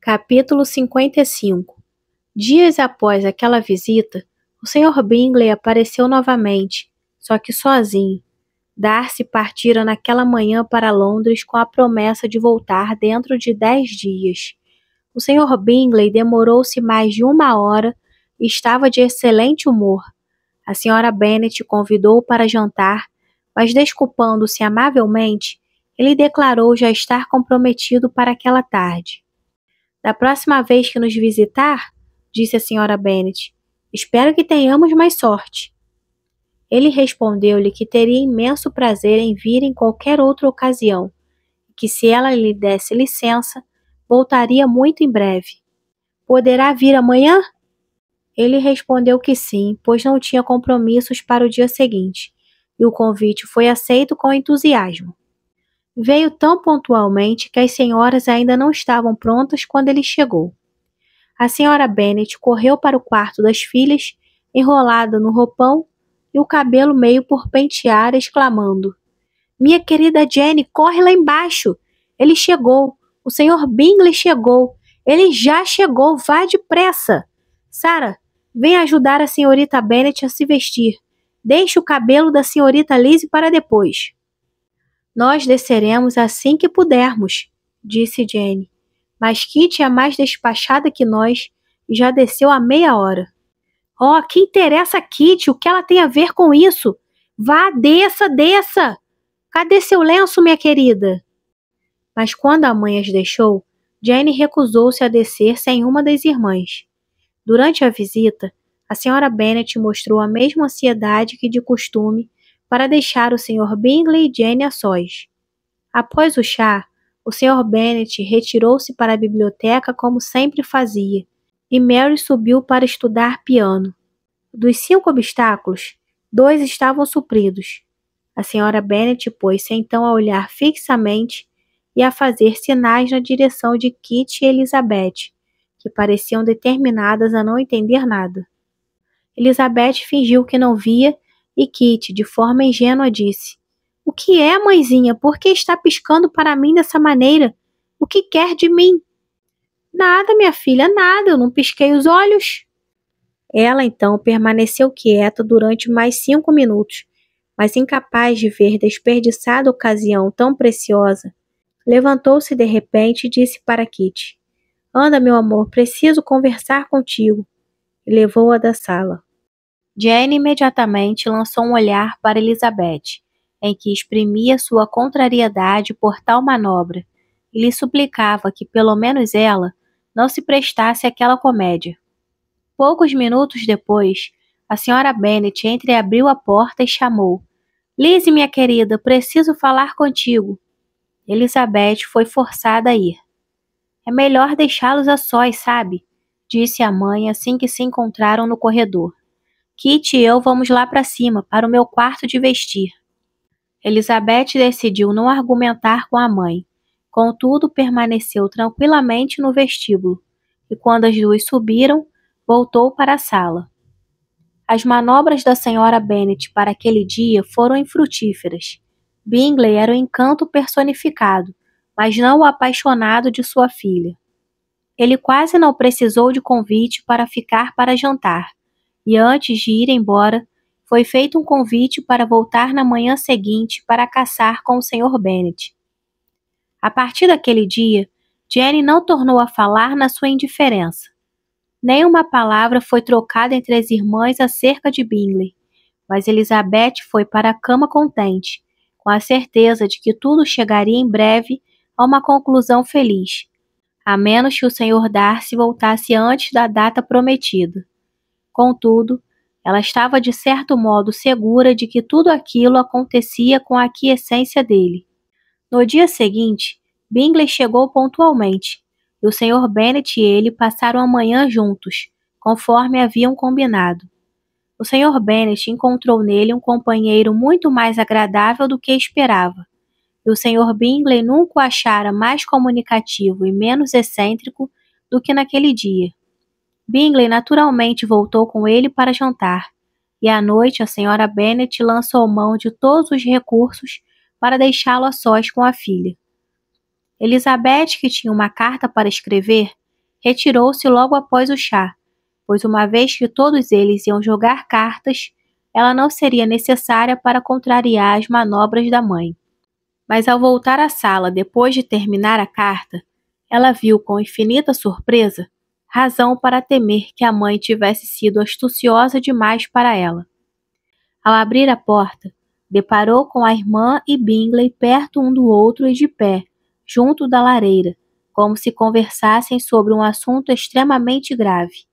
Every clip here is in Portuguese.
Capítulo 55. Dias após aquela visita, o Sr. Bingley apareceu novamente, só que sozinho. Darcy partira naquela manhã para Londres com a promessa de voltar dentro de 10 dias. O Sr. Bingley demorou-se mais de 1 hora e estava de excelente humor. A Sra. Bennet convidou-o para jantar, mas desculpando-se amavelmente, ele declarou já estar comprometido para aquela tarde. Da próxima vez que nos visitar, disse a Sra. Bennet, espero que tenhamos mais sorte. Ele respondeu-lhe que teria imenso prazer em vir em qualquer outra ocasião, e que se ela lhe desse licença, voltaria muito em breve. Poderá vir amanhã? Ele respondeu que sim, pois não tinha compromissos para o dia seguinte, e o convite foi aceito com entusiasmo. Veio tão pontualmente que as senhoras ainda não estavam prontas quando ele chegou. A Sra. Bennet correu para o quarto das filhas, enrolada no roupão e o cabelo meio por pentear, exclamando: "Minha querida Jenny, corre lá embaixo! Ele chegou! O Sr. Bingley chegou! Ele já chegou! Vá depressa! Sarah, vem ajudar a senhorita Bennet a se vestir. Deixe o cabelo da senhorita Lizzie para depois." "Nós desceremos assim que pudermos", disse Jenny. "Mas Kitty é mais despachada que nós e já desceu há meia hora." "Oh, que interessa a Kitty? O que ela tem a ver com isso? Vá, desça, desça! Cadê seu lenço, minha querida?" Mas quando a mãe as deixou, Jenny recusou-se a descer sem uma das irmãs. Durante a visita, a Sra. Bennet mostrou a mesma ansiedade que de costume para deixar o Sr. Bingley e Jenny a sós. Após o chá, o Sr. Bennet retirou-se para a biblioteca como sempre fazia, e Mary subiu para estudar piano. Dos 5 obstáculos, 2 estavam supridos. A Sra. Bennet pôs-se então a olhar fixamente e a fazer sinais na direção de Kitty e Elizabeth, que pareciam determinadas a não entender nada. Elizabeth fingiu que não via e Kitty, de forma ingênua, disse: "O que é, mãezinha? Por que está piscando para mim dessa maneira? O que quer de mim?" "Nada, minha filha, nada, eu não pisquei os olhos." Ela então permaneceu quieta durante mais 5 minutos, mas incapaz de ver desperdiçada ocasião tão preciosa, levantou-se de repente e disse para Kitty: "Anda, meu amor, preciso conversar contigo." E levou-a da sala. Jane imediatamente lançou um olhar para Elizabeth, em que exprimia sua contrariedade por tal manobra, e lhe suplicava que pelo menos ela não se prestasse àquela comédia. Poucos minutos depois, a Sra. Bennet entreabriu a porta e chamou: "Lizzie, minha querida, preciso falar contigo." Elizabeth foi forçada a ir. "É melhor deixá-los a sós, sabe?", disse a mãe assim que se encontraram no corredor. "Kitty e eu vamos lá para cima, para o meu quarto de vestir." Elizabeth decidiu não argumentar com a mãe. Contudo, permaneceu tranquilamente no vestíbulo, e quando as duas subiram, voltou para a sala. As manobras da Sra. Bennet para aquele dia foram infrutíferas. Bingley era o encanto personificado, mas não o apaixonado de sua filha. Ele quase não precisou de convite para ficar para jantar, e antes de ir embora, foi feito um convite para voltar na manhã seguinte para caçar com o Sr. Bennet. A partir daquele dia, Jenny não tornou a falar na sua indiferença. Nem uma palavra foi trocada entre as irmãs acerca de Bingley, mas Elizabeth foi para a cama contente, com a certeza de que tudo chegaria em breve a uma conclusão feliz, a menos que o Sr. Darcy voltasse antes da data prometida. Contudo, ela estava de certo modo segura de que tudo aquilo acontecia com a aquiescência dele. No dia seguinte, Bingley chegou pontualmente, e o Sr. Bennet e ele passaram a manhã juntos, conforme haviam combinado. O Sr. Bennet encontrou nele um companheiro muito mais agradável do que esperava, e o Sr. Bingley nunca o achara mais comunicativo e menos excêntrico do que naquele dia. Bingley naturalmente voltou com ele para jantar, e à noite a Sra. Bennet lançou mão de todos os recursos para deixá-lo a sós com a filha. Elizabeth, que tinha uma carta para escrever, retirou-se logo após o chá, pois uma vez que todos eles iam jogar cartas, ela não seria necessária para contrariar as manobras da mãe. Mas ao voltar à sala depois de terminar a carta, ela viu com infinita surpresa razão para temer que a mãe tivesse sido astuciosa demais para ela. Ao abrir a porta, deparou com a irmã e Bingley perto um do outro e de pé, junto da lareira, como se conversassem sobre um assunto extremamente grave.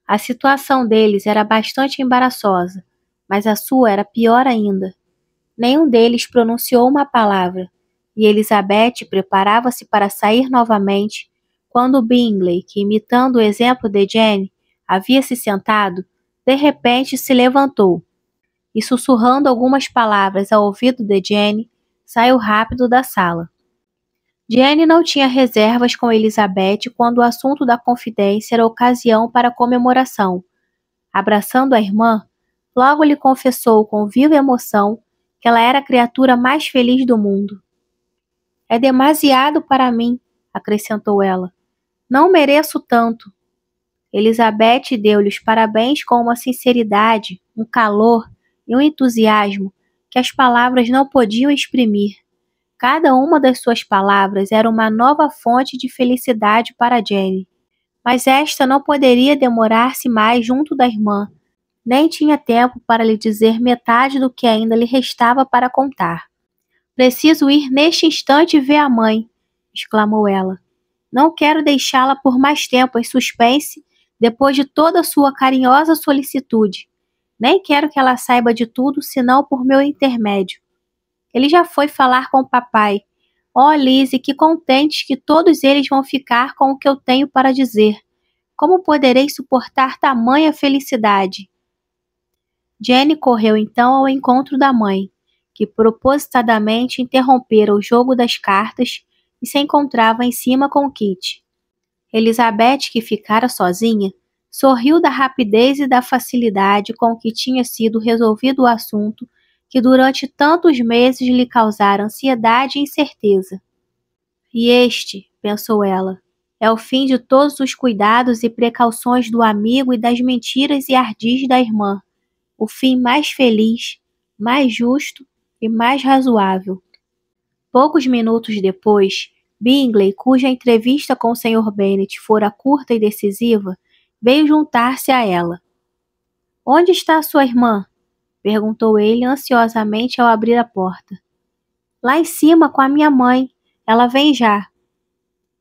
A situação deles era bastante embaraçosa, mas a sua era pior ainda. Nenhum deles pronunciou uma palavra, e Elizabeth preparava-se para sair novamente, quando Bingley, que imitando o exemplo de Jane, havia se sentado, de repente se levantou, e sussurrando algumas palavras ao ouvido de Jane, saiu rápido da sala. Jane não tinha reservas com Elizabeth quando o assunto da confidência era ocasião para comemoração. Abraçando a irmã, logo lhe confessou com viva emoção que ela era a criatura mais feliz do mundo. É demasiado para mim, acrescentou ela. Não mereço tanto. Elizabeth deu-lhe os parabéns com uma sinceridade, um calor e um entusiasmo que as palavras não podiam exprimir. Cada uma das suas palavras era uma nova fonte de felicidade para Jane. Mas esta não poderia demorar-se mais junto da irmã, nem tinha tempo para lhe dizer metade do que ainda lhe restava para contar. Preciso ir neste instante ver a mãe, exclamou ela. Não quero deixá-la por mais tempo em suspense depois de toda a sua carinhosa solicitude. Nem quero que ela saiba de tudo, senão por meu intermédio. Ele já foi falar com o papai. Oh, Lizzie, que contentes que todos eles vão ficar com o que eu tenho para dizer. Como poderei suportar tamanha felicidade? Jane correu então ao encontro da mãe, que propositadamente interrompera o jogo das cartas e se encontrava em cima com Kitty. Elizabeth, que ficara sozinha, sorriu da rapidez e da facilidade com que tinha sido resolvido o assunto que durante tantos meses lhe causara ansiedade e incerteza. E este, pensou ela, é o fim de todos os cuidados e precauções do amigo e das mentiras e ardis da irmã, o fim mais feliz, mais justo e mais razoável. Poucos minutos depois, Bingley, cuja entrevista com o Sr. Bennet fora curta e decisiva, veio juntar-se a ela. Onde está sua irmã? Perguntou ele ansiosamente ao abrir a porta. Lá em cima com a minha mãe. Ela vem já.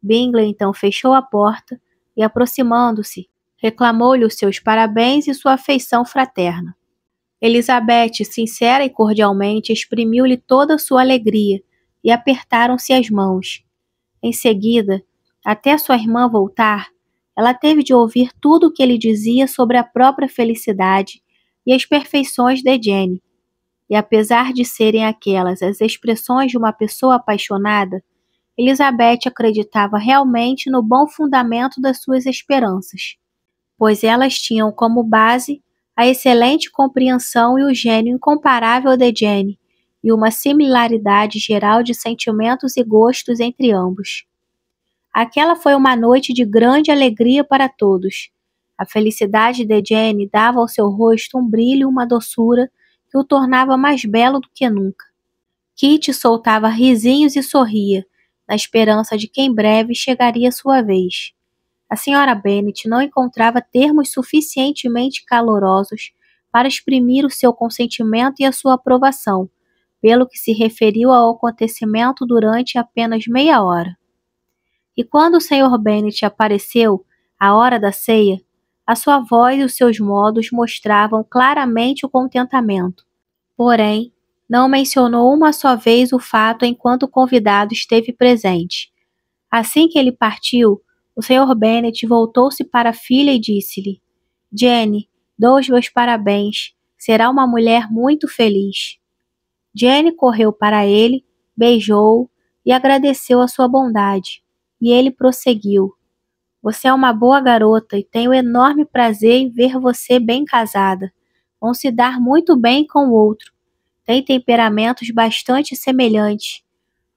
Bingley então fechou a porta e, aproximando-se, reclamou-lhe os seus parabéns e sua afeição fraterna. Elizabeth, sincera e cordialmente, exprimiu-lhe toda a sua alegria e apertaram-se as mãos. Em seguida, até sua irmã voltar, ela teve de ouvir tudo o que ele dizia sobre a própria felicidade e as perfeições de Jane. E apesar de serem aquelas as expressões de uma pessoa apaixonada, Elizabeth acreditava realmente no bom fundamento das suas esperanças, pois elas tinham como base a excelente compreensão e o gênio incomparável de Jane, e uma similaridade geral de sentimentos e gostos entre ambos. Aquela foi uma noite de grande alegria para todos. A felicidade de Jane dava ao seu rosto um brilho e uma doçura que o tornava mais belo do que nunca. Kitty soltava risinhos e sorria, na esperança de que em breve chegaria sua vez. A Sra. Bennet não encontrava termos suficientemente calorosos para exprimir o seu consentimento e a sua aprovação, pelo que se referiu ao acontecimento durante apenas meia hora. E quando o Sr. Bennet apareceu, à hora da ceia, a sua voz e os seus modos mostravam claramente o contentamento. Porém, não mencionou uma só vez o fato enquanto o convidado esteve presente. Assim que ele partiu, o Sr. Bennet voltou-se para a filha e disse-lhe: Jane, dou os meus parabéns. Será uma mulher muito feliz. Jane correu para ele, beijou-o e agradeceu a sua bondade. E ele prosseguiu: Você é uma boa garota e tenho enorme prazer em ver você bem casada. Vão se dar muito bem com o outro. Têm temperamentos bastante semelhantes.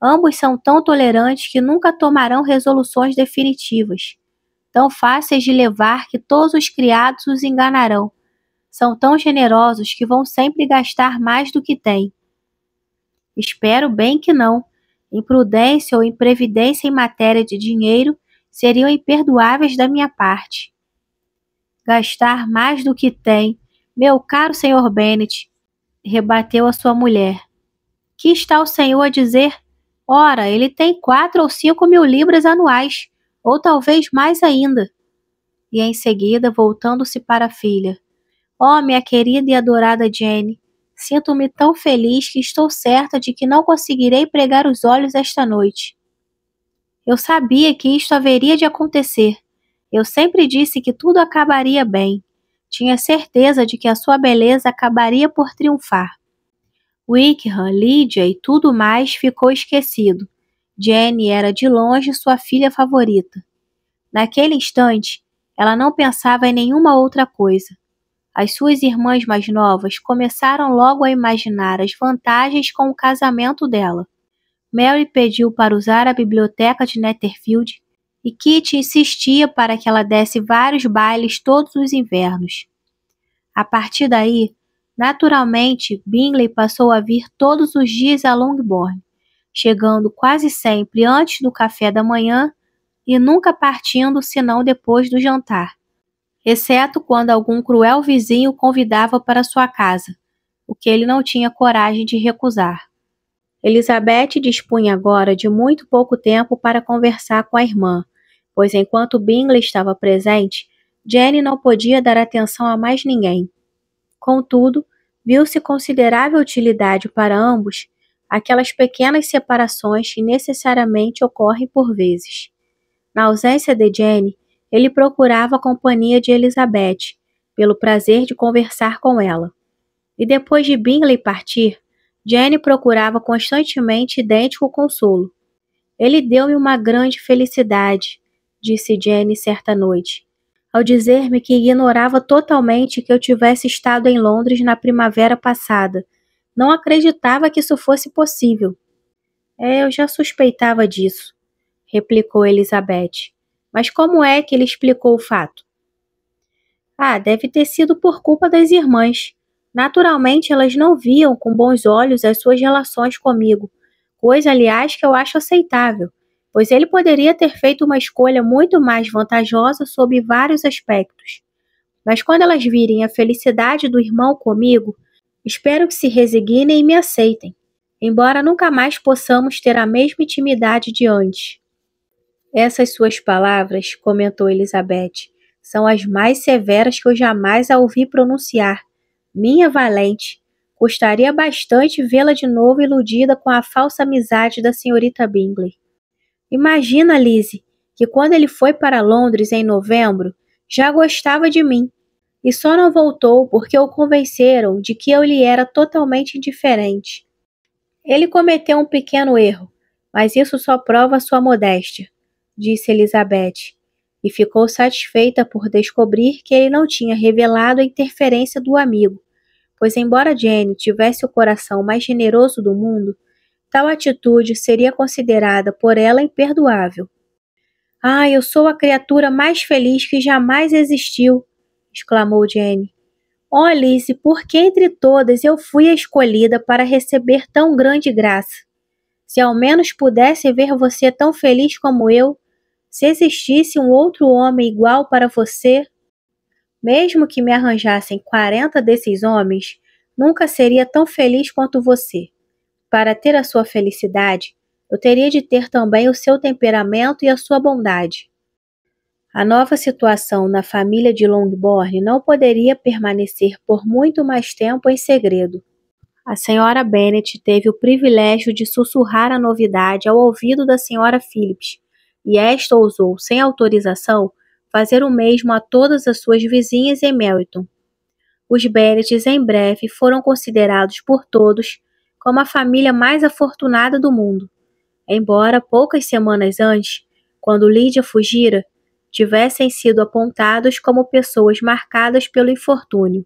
Ambos são tão tolerantes que nunca tomarão resoluções definitivas. tão fáceis de levar que todos os criados os enganarão. São tão generosos que vão sempre gastar mais do que têm. Espero bem que não. Imprudência ou imprevidência em matéria de dinheiro seriam imperdoáveis da minha parte. Gastar mais do que tem, meu caro Sr. Bennet, rebateu a sua mulher. Que está o senhor a dizer? Ora, ele tem 4 ou 5 mil libras anuais, ou talvez mais ainda. E em seguida, voltando-se para a filha. Oh, minha querida e adorada Jane, sinto-me tão feliz que estou certa de que não conseguirei pregar os olhos esta noite. Eu sabia que isto haveria de acontecer. Eu sempre disse que tudo acabaria bem. Tinha certeza de que a sua beleza acabaria por triunfar. Wickham, Lydia e tudo mais ficou esquecido. Jane era de longe sua filha favorita. Naquele instante, ela não pensava em nenhuma outra coisa. As suas irmãs mais novas começaram logo a imaginar as vantagens com o casamento dela. Mary pediu para usar a biblioteca de Netherfield e Kitty insistia para que ela desse vários bailes todos os invernos. A partir daí, naturalmente, Bingley passou a vir todos os dias a Longbourn, chegando quase sempre antes do café da manhã e nunca partindo senão depois do jantar, exceto quando algum cruel vizinho o convidava para sua casa, o que ele não tinha coragem de recusar. Elizabeth dispunha agora de muito pouco tempo para conversar com a irmã, pois enquanto Bingley estava presente, Jane não podia dar atenção a mais ninguém. Contudo, viu-se considerável utilidade para ambos aquelas pequenas separações que necessariamente ocorrem por vezes. Na ausência de Jane, ele procurava a companhia de Elizabeth, pelo prazer de conversar com ela. E depois de Bingley partir, Jane procurava constantemente idêntico consolo. Ele deu-me uma grande felicidade, disse Jane certa noite, ao dizer-me que ignorava totalmente que eu tivesse estado em Londres na primavera passada. Não acreditava que isso fosse possível. Eu já suspeitava disso, replicou Elizabeth. Mas como é que ele explicou o fato? Deve ter sido por culpa das irmãs. Naturalmente, elas não viam com bons olhos as suas relações comigo, coisa, aliás, que eu acho aceitável, pois ele poderia ter feito uma escolha muito mais vantajosa sob vários aspectos. Mas quando elas virem a felicidade do irmão comigo, espero que se resignem e me aceitem, embora nunca mais possamos ter a mesma intimidade de antes. Essas suas palavras, comentou Elizabeth, são as mais severas que eu jamais a ouvi pronunciar. Minha valente, custaria bastante vê-la de novo iludida com a falsa amizade da senhorita Bingley. Imagina, Lizzie, que quando ele foi para Londres em novembro, já gostava de mim, e só não voltou porque o convenceram de que eu lhe era totalmente indiferente. Ele cometeu um pequeno erro, mas isso só prova sua modéstia, disse Elizabeth, e ficou satisfeita por descobrir que ele não tinha revelado a interferência do amigo, pois embora Jane tivesse o coração mais generoso do mundo, tal atitude seria considerada por ela imperdoável. Eu sou a criatura mais feliz que jamais existiu, exclamou Jane. Oh, Lizzie, por que entre todas eu fui a escolhida para receber tão grande graça? Se ao menos pudesse ver você tão feliz como eu, se existisse um outro homem igual para você, mesmo que me arranjassem 40 desses homens, nunca seria tão feliz quanto você. Para ter a sua felicidade, eu teria de ter também o seu temperamento e a sua bondade. A nova situação na família de Longbourn não poderia permanecer por muito mais tempo em segredo. A senhora Bennet teve o privilégio de sussurrar a novidade ao ouvido da senhora Phillips, e esta ousou, sem autorização, fazer o mesmo a todas as suas vizinhas em Meryton. Os Bennets em breve foram considerados por todos como a família mais afortunada do mundo, embora poucas semanas antes, quando Lydia fugira, tivessem sido apontados como pessoas marcadas pelo infortúnio.